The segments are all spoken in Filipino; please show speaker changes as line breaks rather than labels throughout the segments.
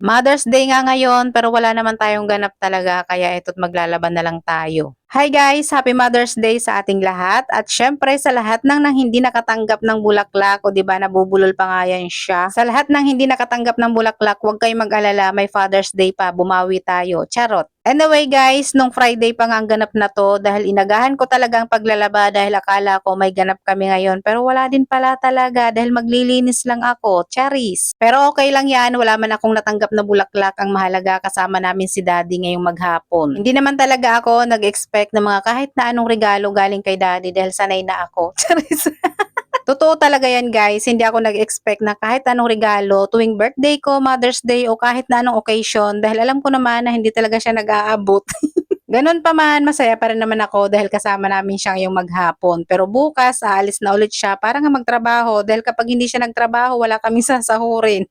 Mother's Day nga ngayon pero wala naman tayong ganap talaga kaya ito't maglalaban na lang tayo. Hi guys! Happy Mother's Day sa ating lahat at syempre sa lahat nang hindi nakatanggap ng bulaklak o di ba nabubulol pa nga yan siya. Sa lahat ng hindi nakatanggap ng bulaklak, huwag kayong mag-alala, may Father's Day pa, bumawi tayo. Charot! Anyway guys, nung Friday pa nga ang ganap na to dahil inagahan ko talagang paglalaba dahil akala ko may ganap kami ngayon pero wala din pala talaga dahil maglilinis lang ako, charis. Pero okay lang yan, wala man akong natanggap na bulaklak, ang mahalaga kasama namin si daddy ngayong maghapon. Hindi naman talaga ako nag-expect na mga kahit na anong regalo galing kay daddy dahil sanay na ako, charis. Totoo talaga yan guys, hindi ako nag-expect na kahit anong regalo tuwing birthday ko, Mother's Day o kahit na anong occasion dahil alam ko naman na hindi talaga siya nag-aabot. Ganun pa man, masaya pa rin naman ako dahil kasama namin siya ngayong maghapon. Pero bukas, aalis na ulit siya para nga magtrabaho dahil kapag hindi siya nagtrabaho, wala kaming sasahurin.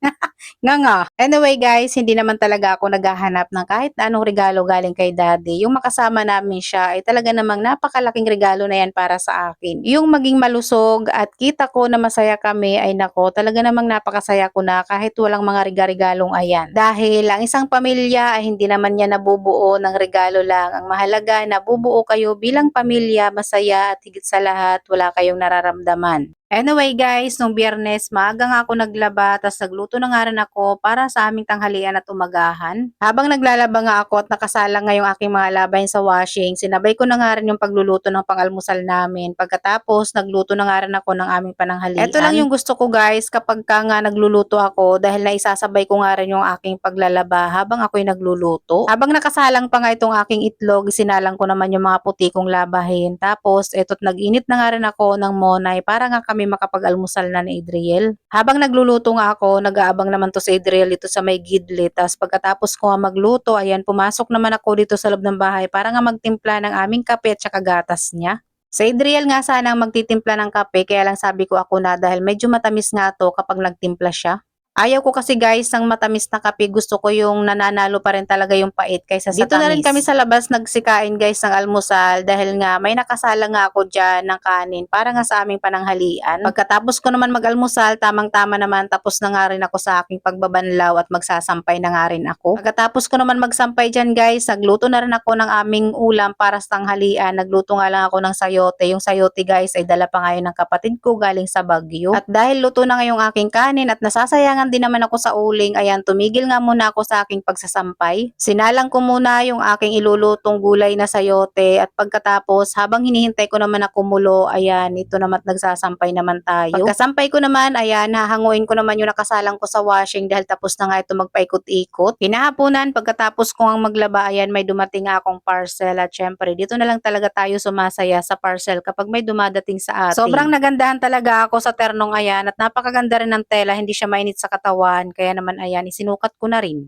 Nga nga. Anyway guys, hindi naman talaga ako naghahanap ng kahit na anong regalo galing kay daddy. Yung makasama namin siya ay talaga namang napakalaking regalo na yan para sa akin. Yung maging malusog at kita ko na masaya kami ay nako, talaga namang napakasaya ko na kahit walang mga regalo-regalong ayan. Dahil ang isang pamilya ay hindi naman niya nabubuo ng regalo lang. Ang mahalaga, nabubuo kayo bilang pamilya, masaya at higit sa lahat, wala kayong nararamdaman. Anyway guys, nung Biyernes, maaga nga ako naglaba, tas nagluto na nga rin ako para sa aming tanghalian at umagahan. Habang naglalaba nga ako at nakasalang nga yung aking mga labahin sa washing, sinabay ko na nga rin yung pagluluto ng pang-almusal namin. Pagkatapos, nagluto na nga rin ako ng aming pananghalian. Ito lang yung gusto ko guys, kapag ka nga nagluluto ako, dahil naisasabay ko nga rin yung aking paglalaba habang ako'y nagluluto. Habang nakasalang pa nga itong aking itlog, sinalang ko naman yung mga puti kong labahin. Tapos, eto't nag-init na nga rin ako ng monay para nga kami makapag-almusal na ni Adriel. Habang nagluluto nga ako, nag-aabang naman to si Adriel dito sa may gidlit. Tapos pagkatapos ko nga magluto, ayan, pumasok naman ako dito sa loob ng bahay para nga magtimpla ng aming kape at saka gatas niya. Sa Adriel nga sana ang magtitimpla ng kape, kaya lang sabi ko ako na dahil medyo matamis nga to kapag nagtimpla siya. Ayaw ko kasi guys ng matamis na kape, gusto ko yung nananalo pa rin talaga yung pait kaysa sa tamis. Dito na rin kami sa labas nagsikain guys ng almusal dahil nga may nakasala nga ako dyan ng kanin para nga sa aming pananghalian. Pagkatapos ko naman mag-almusal, tamang-tama naman, tapos na nga rin ako sa aking pagbabanlaw at magsasampay na nga rin ako. Pagkatapos ko naman magsampay dyan guys, nagluto na rin ako ng aming ulam para sa tanghalian. Nagluto nga lang ako ng sayote. Yung sayote guys ay dala pa ngayon ng kapatid ko galing sa Baguio. At dahil luto na ngayong aking kanin at nasasayangan din naman ako sa uling, ayan, tumigil nga muna ako sa aking pagsasampay. Sinalang ko muna yung aking ilulutong gulay na sayote at pagkatapos habang hinihintay ko naman na kumulo, ayan, ito naman nagsasampay naman tayo. Pagkasampay ko naman, ayan, hahanguin ko naman yung nakasalang ko sa washing dahil tapos na nga ito magpaikot-ikot. Kinahaponan, pagkatapos ko ang maglaba, ayan, may dumating nga akong parcel at syempre, dito na lang talaga tayo sumasaya sa parcel kapag may dumadating sa atin. Sobrang nagandahan talaga ako sa ternong ayan at napakaganda rin ng tela, hindi siya mainit sa katawan, kaya naman ayan, isinukat ko na rin.